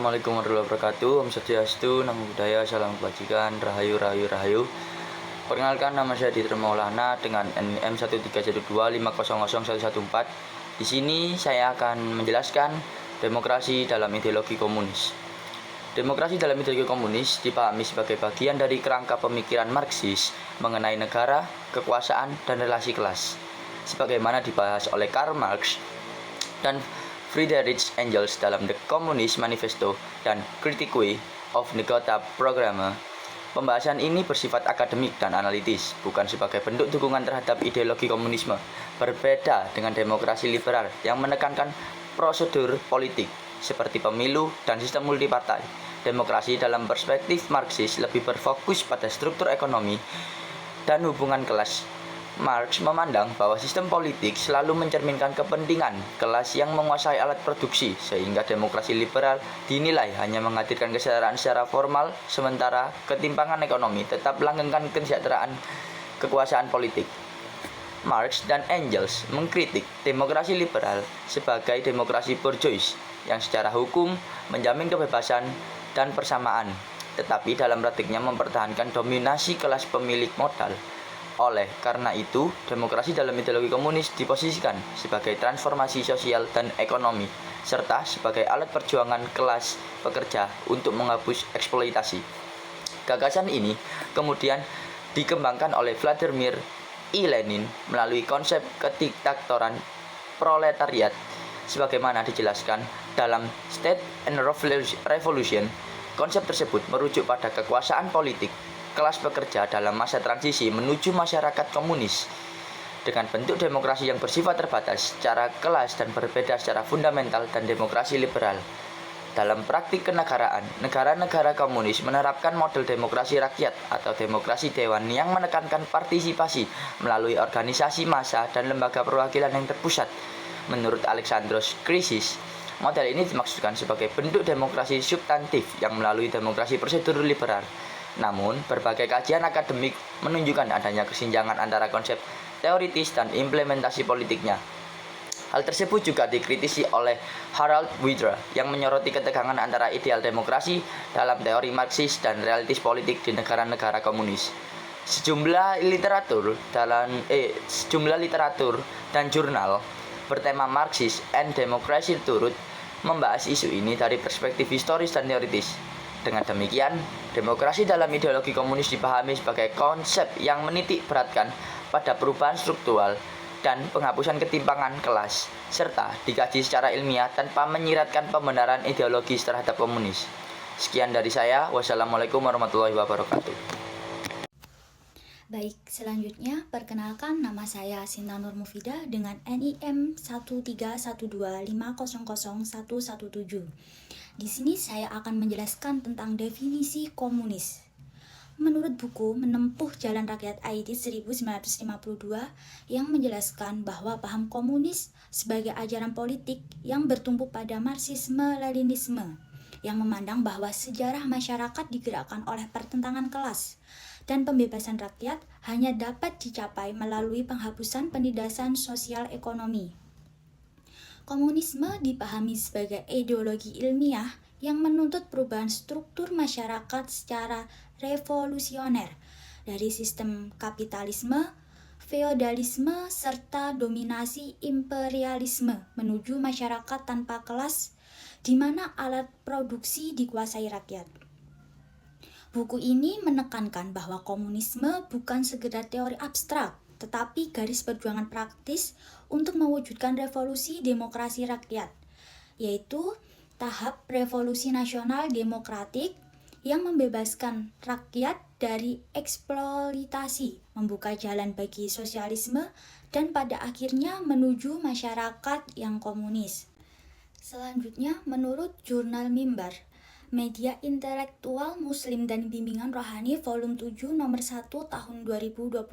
Assalamualaikum warahmatullahi wabarakatuh. Om Swastiastu, Namo Buddhaya, Salam Kebajikan, Rahayu, Rahayu, Rahayu. Perkenalkan, nama saya Ditra Maulana dengan NIM 13125001114. Di sini saya akan menjelaskan demokrasi dalam ideologi komunis. Demokrasi dalam ideologi komunis dipahami sebagai bagian dari kerangka pemikiran Marxis mengenai negara, kekuasaan, dan relasi kelas. Sebagaimana dibahas oleh Karl Marx dan Friedrich Engels dalam The Communist Manifesto dan Critique of the Gotha Programme. Pembahasan ini bersifat akademik dan analitis, bukan sebagai bentuk dukungan terhadap ideologi komunisme. Berbeda dengan demokrasi liberal yang menekankan prosedur politik seperti pemilu dan sistem multipartai. Demokrasi dalam perspektif Marxis lebih berfokus pada struktur ekonomi dan hubungan kelas. Marx memandang bahwa sistem politik selalu mencerminkan kepentingan kelas yang menguasai alat produksi, sehingga demokrasi liberal dinilai hanya menghadirkan kesetaraan secara formal, sementara ketimpangan ekonomi tetap melanggengkan kesejahteraan kekuasaan politik. Marx dan Engels mengkritik demokrasi liberal sebagai demokrasi bourgeois yang secara hukum menjamin kebebasan dan persamaan, tetapi dalam praktiknya mempertahankan dominasi kelas pemilik modal. Oleh karena itu, demokrasi dalam ideologi komunis diposisikan sebagai transformasi sosial dan ekonomi, serta sebagai alat perjuangan kelas pekerja untuk menghapus eksploitasi. Gagasan ini kemudian dikembangkan oleh Vladimir I. Lenin melalui konsep kediktatoran proletariat, sebagaimana dijelaskan dalam State and Revolution. Konsep tersebut merujuk pada kekuasaan politik kelas pekerja dalam masa transisi menuju masyarakat komunis dengan bentuk demokrasi yang bersifat terbatas secara kelas dan berbeda secara fundamental dan demokrasi liberal. Dalam praktik kenegaraan, negara-negara komunis menerapkan model demokrasi rakyat atau demokrasi dewan yang menekankan partisipasi melalui organisasi massa dan lembaga perwakilan yang terpusat. Menurut Alexandros Krisis, model ini dimaksudkan sebagai bentuk demokrasi substantif yang melalui demokrasi prosedur liberal. Namun, berbagai kajian akademik menunjukkan adanya kesenjangan antara konsep teoritis dan implementasi politiknya. Hal tersebut juga dikritisi oleh Harald Widra yang menyoroti ketegangan antara ideal demokrasi dalam teori Marxis dan realitis politik di negara-negara komunis. Sejumlah literatur dan jurnal bertema Marxis and Democracy turut membahas isu ini dari perspektif historis dan teoritis. Dengan demikian, demokrasi dalam ideologi komunis dipahami sebagai konsep yang menitik beratkan pada perubahan struktural dan penghapusan ketimpangan kelas, serta dikaji secara ilmiah tanpa menyiratkan pembenaran ideologis terhadap komunis. Sekian dari saya. Wassalamualaikum warahmatullahi wabarakatuh. Baik, selanjutnya perkenalkan, nama saya Sinta Nur Mufidah dengan NIM 13125001117. Di sini saya akan menjelaskan tentang definisi komunis. Menurut buku Menempuh Jalan Rakyat ID 1952 yang menjelaskan bahwa paham komunis sebagai ajaran politik yang bertumpu pada Marxisme-Leninisme yang memandang bahwa sejarah masyarakat digerakkan oleh pertentangan kelas dan pembebasan rakyat hanya dapat dicapai melalui penghapusan penindasan sosial ekonomi. Komunisme dipahami sebagai ideologi ilmiah yang menuntut perubahan struktur masyarakat secara revolusioner dari sistem kapitalisme, feodalisme, serta dominasi imperialisme menuju masyarakat tanpa kelas di mana alat produksi dikuasai rakyat. Buku ini menekankan bahwa komunisme bukan sekedar teori abstrak, tetapi garis perjuangan praktis untuk mewujudkan revolusi demokrasi rakyat, yaitu tahap revolusi nasional demokratik yang membebaskan rakyat dari eksploitasi, membuka jalan bagi sosialisme, dan pada akhirnya menuju masyarakat yang komunis. Selanjutnya, menurut Jurnal Mimbar, Media Intelektual Muslim dan Bimbingan Rohani Volume 7 Nomor 1 Tahun 2021.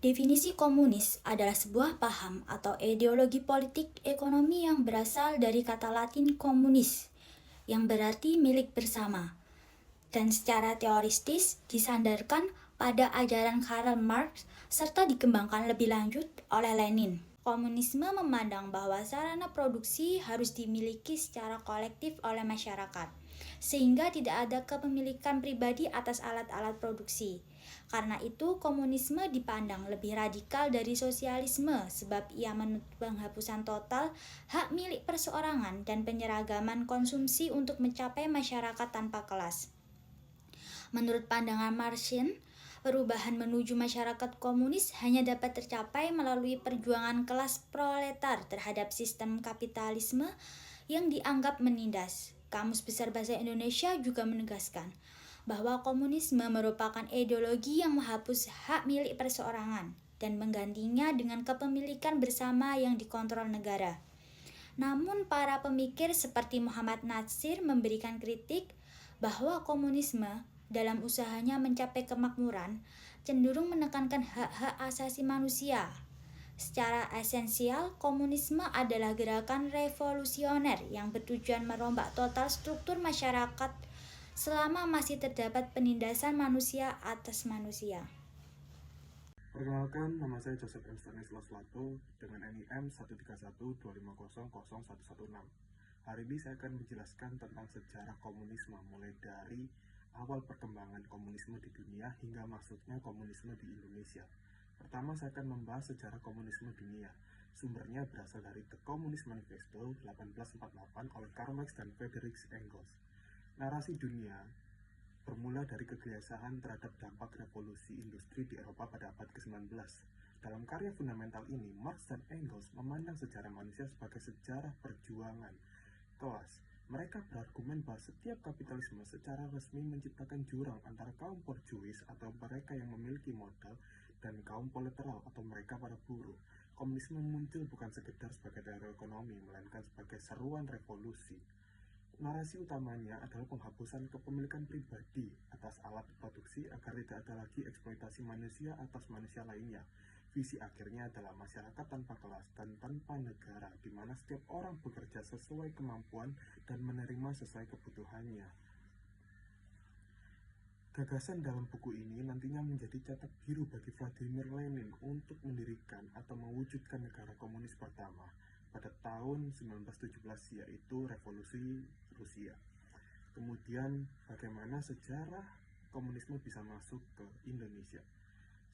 Definisi komunis adalah sebuah paham atau ideologi politik ekonomi yang berasal dari kata Latin communis, yang berarti milik bersama, dan secara teoristis disandarkan pada ajaran Karl Marx serta dikembangkan lebih lanjut oleh Lenin. Komunisme memandang bahwa sarana produksi harus dimiliki secara kolektif oleh masyarakat, sehingga tidak ada kepemilikan pribadi atas alat-alat produksi. Karena itu, komunisme dipandang lebih radikal dari sosialisme sebab ia menuntut penghapusan total hak milik perseorangan dan penyeragaman konsumsi untuk mencapai masyarakat tanpa kelas. Menurut pandangan Marxian, perubahan menuju masyarakat komunis hanya dapat tercapai melalui perjuangan kelas proletar terhadap sistem kapitalisme yang dianggap menindas. Kamus Besar Bahasa Indonesia juga menegaskan bahwa komunisme merupakan ideologi yang menghapus hak milik perseorangan dan menggantinya dengan kepemilikan bersama yang dikontrol negara. Namun para pemikir seperti Muhammad Natsir memberikan kritik bahwa komunisme dalam usahanya mencapai kemakmuran cenderung menekankan hak-hak asasi manusia. Secara esensial, komunisme adalah gerakan revolusioner yang bertujuan merombak total struktur masyarakat selama masih terdapat penindasan manusia atas manusia. Perkenalkan, nama saya Joseph M. Stanislas Lato dengan NIM 13125000116. Hari ini saya akan menjelaskan tentang sejarah komunisme mulai dari awal perkembangan komunisme di dunia hingga masuknya komunisme di Indonesia. Pertama, saya akan membahas sejarah komunisme dunia. Sumbernya berasal dari The Communist Manifesto 1848 oleh Karl Marx dan Friedrich Engels. Narasi dunia bermula dari kegelisahan terhadap dampak revolusi industri di Eropa pada abad ke-19. Dalam karya fundamental ini, Marx dan Engels memandang sejarah manusia sebagai sejarah perjuangan kelas. Mereka berargumen bahwa setiap kapitalisme secara resmi menciptakan jurang antara kaum borjuis atau mereka yang memiliki modal dan kaum proletariat atau mereka para buruh. Komunisme muncul bukan sekedar sebagai teori ekonomi, melainkan sebagai seruan revolusi. Narasi utamanya adalah penghapusan kepemilikan pribadi atas alat produksi agar tidak ada lagi eksploitasi manusia atas manusia lainnya. Visi akhirnya adalah masyarakat tanpa kelas dan tanpa negara, di mana setiap orang bekerja sesuai kemampuan dan menerima sesuai kebutuhannya. Gagasan dalam buku ini nantinya menjadi cetak biru bagi Vladimir Lenin untuk mendirikan atau mewujudkan negara komunis pertama pada tahun 1917, yaitu Revolusi Rusia. Kemudian bagaimana sejarah komunisme bisa masuk ke Indonesia?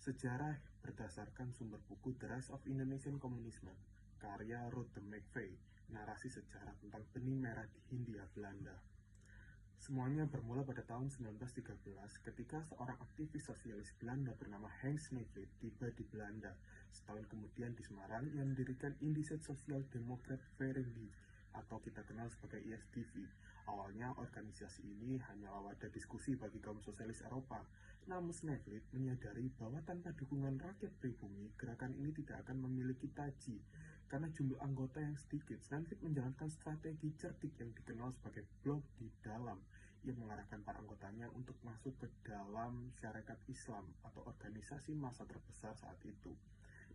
Sejarah berdasarkan sumber buku The Rise of Indonesian Communism, karya Ruth de McVeigh, narasi sejarah tentang benih merah di Hindia Belanda. Semuanya bermula pada tahun 1913 ketika seorang aktivis sosialis Belanda bernama Henk Sneevliet tiba di Belanda. Setahun kemudian di Semarang ia mendirikan Indische Social Democrat Vereniging atau kita kenal sebagai ISDV. Awalnya organisasi ini hanyalah wadah diskusi bagi kaum sosialis Eropa. Namun Sneevliet menyadari bahwa tanpa dukungan rakyat pribumi, gerakan ini tidak akan memiliki taji. Karena jumlah anggota yang sedikit, Sneevliet menjalankan strategi cerdik yang dikenal sebagai blok di dalam. Ia mengarahkan para anggotanya untuk masuk ke dalam syarikat Islam atau organisasi massa terbesar saat itu.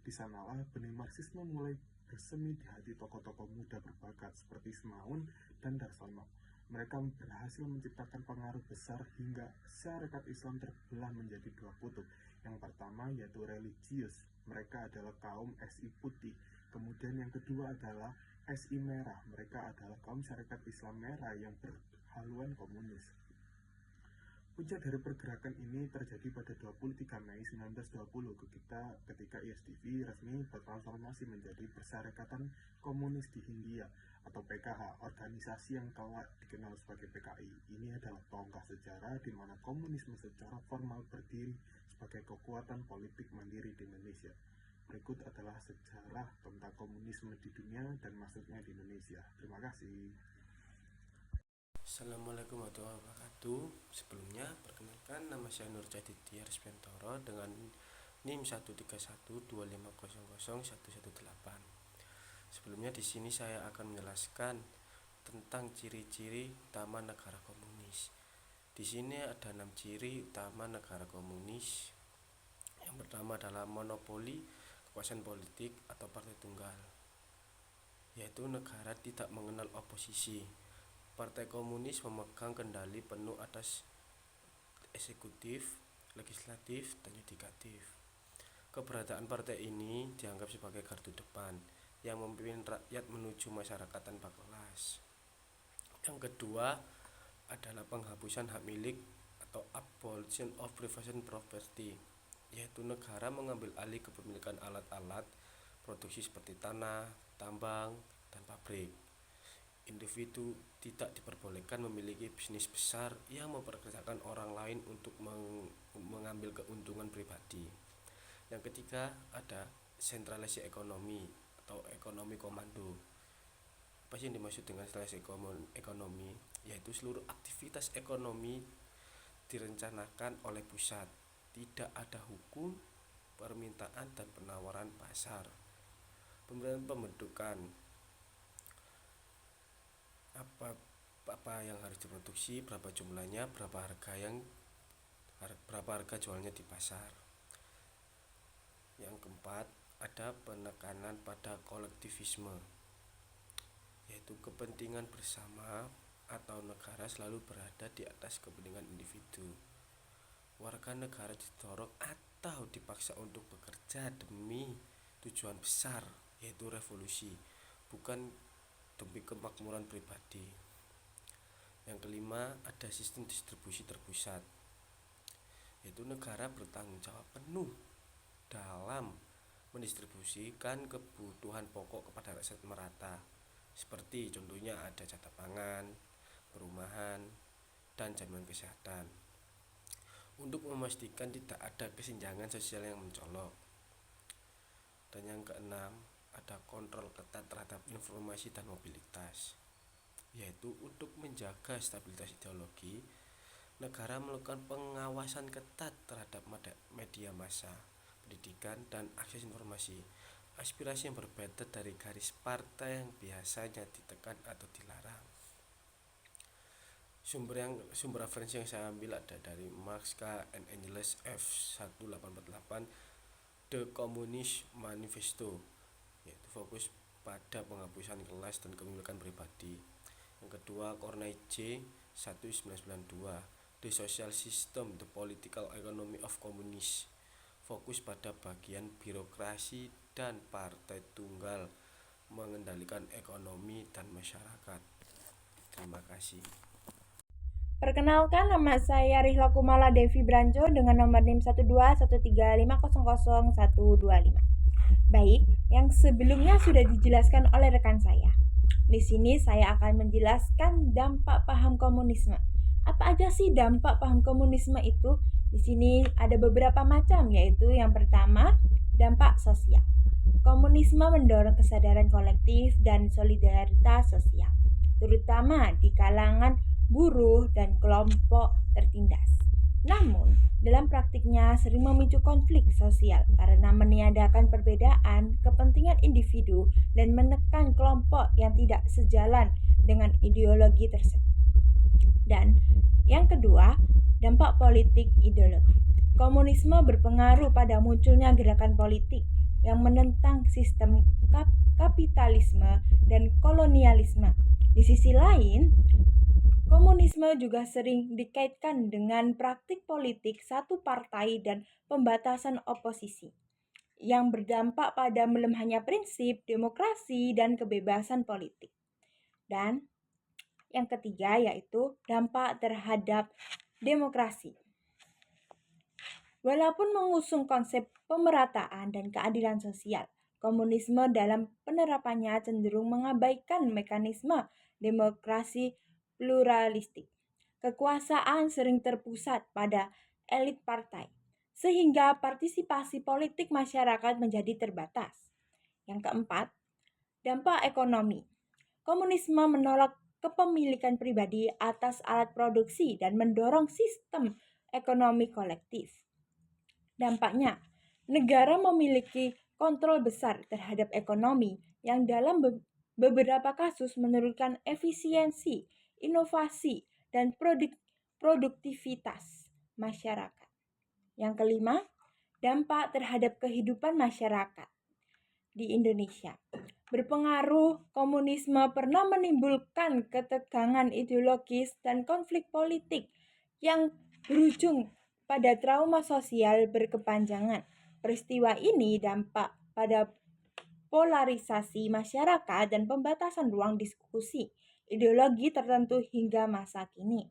Di sanalah benih Marxisme mulai bersemi di hati tokoh-tokoh muda berbakat seperti Semaun dan Darsono. Mereka berhasil menciptakan pengaruh besar hingga syarikat Islam terbelah menjadi dua kutub. Yang pertama yaitu religius, mereka adalah kaum SI putih. Kemudian yang kedua adalah SI merah, mereka adalah kaum syarikat Islam merah yang berhaluan komunis. Puncak dari pergerakan ini terjadi pada 23 Mei 1920 ketika ISDV resmi bertransformasi menjadi Persyarikatan Komunis di Hindia atau PKH, organisasi yang kelak dikenal sebagai PKI. Ini adalah tonggak sejarah di mana komunisme secara formal berdiri sebagai kekuatan politik mandiri di Indonesia. Berikut adalah sejarah tentang komunisme di dunia dan masuknya di Indonesia. Terima kasih. Assalamualaikum warahmatullahi wabarakatuh. Sebelumnya, perkenalkan nama saya Nur Jaditya Rispentoro dengan NIM 13125000118. Sebelumnya di sini saya akan menjelaskan tentang ciri-ciri utama negara komunis. Di sini ada 6 ciri utama negara komunis. Yang pertama adalah monopoli kekuasaan politik atau partai tunggal, yaitu negara tidak mengenal oposisi. Partai komunis memegang kendali penuh atas eksekutif, legislatif, dan yudikatif. Keberadaan partai ini dianggap sebagai gardu depan yang memimpin rakyat menuju masyarakat tanpa kelas. Yang kedua adalah penghapusan hak milik atau abolition of private property, yaitu negara mengambil alih kepemilikan alat-alat produksi seperti tanah, tambang, dan pabrik. Individu tidak diperbolehkan memiliki bisnis besar yang mempekerjakan orang lain untuk mengambil keuntungan pribadi. Yang ketiga ada sentralisasi ekonomi atau ekonomi komando. Apa sih yang dimaksud dengan sentralisasi ekonomi? Yaitu seluruh aktivitas ekonomi direncanakan oleh pusat. Tidak ada hukum, permintaan, dan penawaran pasar. Pembentukan apa yang harus diproduksi, berapa jumlahnya, berapa harga jualnya di pasar. Yang keempat ada penekanan pada kolektivisme, yaitu kepentingan bersama atau negara selalu berada di atas kepentingan individu. Warga negara didorong atau dipaksa untuk bekerja demi tujuan besar, yaitu revolusi, bukan demi kemakmuran pribadi. Yang kelima ada sistem distribusi terpusat, yaitu negara bertanggung jawab penuh dalam mendistribusikan kebutuhan pokok kepada rakyat merata, seperti contohnya ada jatah pangan, perumahan, dan jaminan kesehatan, untuk memastikan tidak ada kesenjangan sosial yang mencolok. Dan yang keenam ada kontrol ketat terhadap informasi dan mobilitas, yaitu untuk menjaga stabilitas ideologi, negara melakukan pengawasan ketat terhadap media massa, pendidikan, dan akses informasi. Aspirasi yang berbeda dari garis partai yang biasanya ditekan atau dilarang. Sumber referensi yang saya ambil ada dari Marx K. and Engels F1848, The Communist Manifesto, yaitu fokus pada penghapusan kelas dan kepemilikan pribadi. Yang kedua Corneille J. 1992, The Social System, The Political Economy of Communists, fokus pada bagian birokrasi dan partai tunggal mengendalikan ekonomi dan masyarakat. Terima kasih. Perkenalkan, nama saya Rihla Kumala Devi Branco dengan nomor NIM 12135000125. Baik, yang sebelumnya sudah dijelaskan oleh rekan saya. Di sini saya akan menjelaskan dampak paham komunisme. Apa aja sih dampak paham komunisme itu? Di sini ada beberapa macam, yaitu yang pertama, dampak sosial. Komunisme mendorong kesadaran kolektif dan solidaritas sosial, terutama di kalangan buruh dan kelompok tertindas. Namun, dalam praktiknya sering memicu konflik sosial karena meniadakan perbedaan kepentingan individu dan menekan kelompok yang tidak sejalan dengan ideologi tersebut. Dan yang kedua, dampak politik ideologi. Komunisme berpengaruh pada munculnya gerakan politik yang menentang sistem kapitalisme dan kolonialisme. Di sisi lain, komunisme juga sering dikaitkan dengan praktik politik satu partai dan pembatasan oposisi, yang berdampak pada melemahnya prinsip demokrasi dan kebebasan politik. Dan yang ketiga yaitu dampak terhadap demokrasi. Walaupun mengusung konsep pemerataan dan keadilan sosial, komunisme dalam penerapannya cenderung mengabaikan mekanisme demokrasi pluralistik. Kekuasaan sering terpusat pada elit partai, sehingga partisipasi politik masyarakat menjadi terbatas. Yang keempat, dampak ekonomi. Komunisme menolak kepemilikan pribadi atas alat produksi dan mendorong sistem ekonomi kolektif. Dampaknya, negara memiliki kontrol besar terhadap ekonomi yang dalam beberapa kasus menurunkan efisiensi, inovasi, dan produktivitas masyarakat. Yang kelima, dampak terhadap kehidupan masyarakat di Indonesia. Berpengaruh, komunisme pernah menimbulkan ketegangan ideologis dan konflik politik yang berujung pada trauma sosial berkepanjangan. Peristiwa ini dampak pada polarisasi masyarakat dan pembatasan ruang diskusi ideologi tertentu hingga masa kini.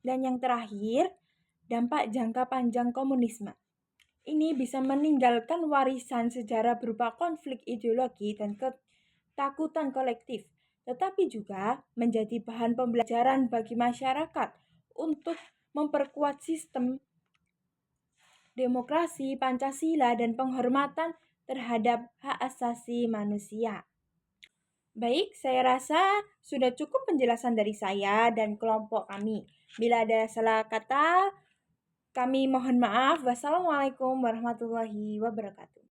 Dan yang terakhir, dampak jangka panjang komunisme. Ini bisa meninggalkan warisan sejarah berupa konflik ideologi dan ketakutan kolektif, tetapi juga menjadi bahan pembelajaran bagi masyarakat untuk memperkuat sistem demokrasi, Pancasila, dan penghormatan terhadap hak asasi manusia. Baik, saya rasa sudah cukup penjelasan dari saya dan kelompok kami. Bila ada salah kata, kami mohon maaf. Wassalamualaikum warahmatullahi wabarakatuh.